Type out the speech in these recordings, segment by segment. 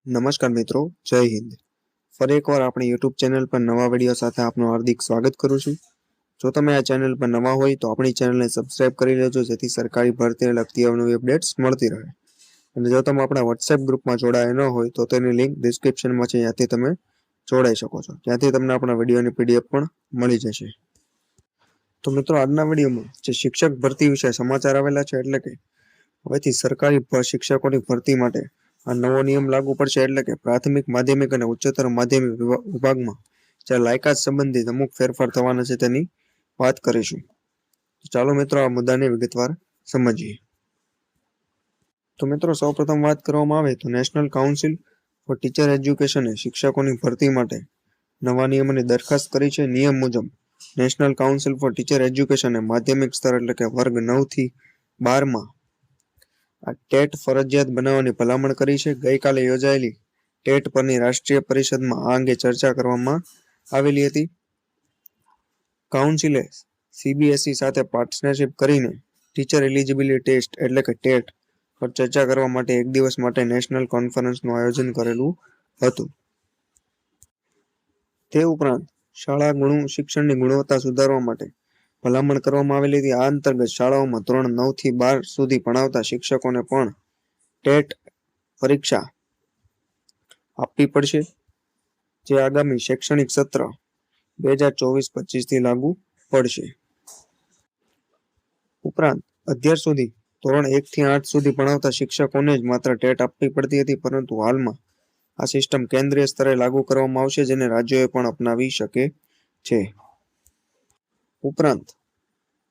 નમસ્કાર મિત્રો, જય હિન્દ. ફરી એકવાર આપણી યુટ્યુબ ચેનલ પર નવા વિડીયો સાથે આપનું હાર્દિક સ્વાગત કરું છું. જો તમે આ ચેનલ પર નવા હોય તો આપણી ચેનલને સબસ્ક્રાઇબ કરી લેજો, જેથી સરકારી ભરતીને લગતી અવનવી અપડેટ્સ મળતી રહે. અને જો તમે આપણા વોટ્સએપ ગ્રુપમાં જોડાયા ન હોય તો તેની લિંક ડિસ્ક્રિપ્શનમાં છે, ત્યાંથી તમે જોડાઈ શકો છો. ત્યાંથી તમને આપણા વિડીયોની પીડીએફ પણ મળી જશે. તો મિત્રો, આજના વિડીયોમાં જે શિક્ષક ભરતી વિશે સમાચાર આવેલા છે, એટલે કે હવેથી સરકારી શિક્ષકોની ભરતી માટે આ નવો નિયમ લાગુ પડશે. એટલે કે પ્રાથમિક, માધ્યમિક અને ઉચ્ચતર માધ્યમિક વિભાગમાં જે લાયકાત સંબંધિત અમુક ફેરફાર થવાના છે તેની વાત કરીશું. ચાલો મિત્રો, આ મુદ્દાને વિગતવાર સમજીએ. તો મિત્રો, સૌપ્રથમ વાત કરવામાં આવે તો નેશનલ કાઉન્સિલ ફોર ટીચર એજ્યુકેશને શિક્ષકોની ભરતી માટે નવા નિયમોની દરખાસ્ત કરી છે. નિયમ મુજબ નેશનલ કાઉન્સિલ ફોર ટીચર એજ્યુકેશને માધ્યમિક સ્તર એટલે કે વર્ગ 9 થી 12 આ ટેટ ફરજિયાત બનાવવાની ભલામણ કરી છે. ગઈકાલે યોજાયેલી ટેટ પરની રાષ્ટ્રીય પરિષદમાં આ અંગે ચર્ચા કરવામાં આવેલી હતી. કાઉન્સિલે સીબીએસઈ સાથે પાર્ટનરશિપ કરીને ટીચર એલિજિબિલિટી ટેસ્ટ એટલે કે ટેટ પર ચર્ચા કરવા માટે એક દિવસ માટે નેશનલ કોન્ફરન્સનું આયોજન કરેલું હતું. તે ઉપરાંત શાળા શિક્ષણની ગુણવત્તા સુધારવા માટે ભલામણ કરવામાં આવેલી હતી. આ અંતર્ગત શાળાઓમાં ધોરણ 9 થી 12 સુધી ભણાવતા શિક્ષકોને પણ ટેટ પરીક્ષા આપવી પડશે, જે આગામી શૈક્ષણિક સત્ર 2024-25 થી લાગુ પડશે. ઉપરાંત અત્યાર સુધી ધોરણ 1 થી 8 સુધી ભણાવતા શિક્ષકોને જ માત્ર ટેટ આપવી પડતી હતી, પરંતુ હાલમાં આ સિસ્ટમ કેન્દ્રીય સ્તરે લાગુ કરવામાં આવશે, જેને રાજ્યોએ પણ અપનાવી શકે છે. ઉપરાંત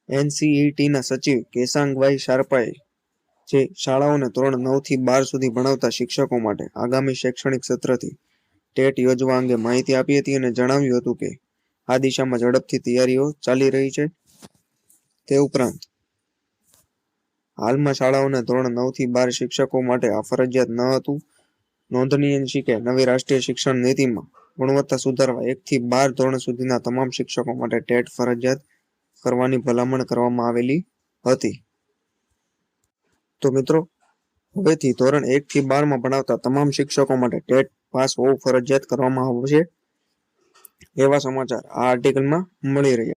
એનસીઈટીના સચિવ કેસાંગભાઈ શારપાએ જે શાળાઓને ધોરણ 9 થી 12 સુધી ભણાવતા શિક્ષકો માટે આગામી શૈક્ષણિક સત્રથી ટેટ યોજવા અંગે માહિતી આપી હતી અને જણાવ્યું હતું કે આ દિશામાં ઝડપથી તૈયારીઓ ચાલી રહી છે. તે ઉપરાંત હાલમાં શાળાઓને ધોરણ 9 થી 12 શિક્ષકો માટે આ ફરજિયાત ન હતું. નોંધનીય છે કે નવી રાષ્ટ્રીય શિક્ષણ નીતિમાં ગુણવત્તા સુધારવા 1 થી 12 ધોરણ સુધીના તમામ શિક્ષકો માટે ટેટ ફરજિયાત કરવાની ભલામણ કરવામાં આવેલી હતી. તો મિત્રો, હવેથી ધોરણ 1 થી 12 ભણાવતા તમામ શિક્ષકો માટે ટેટ પાસ હોવું ફરજિયાત કરવામાં આવશે, એવા સમાચાર આ આર્ટિકલમાં મળી રહ્યા.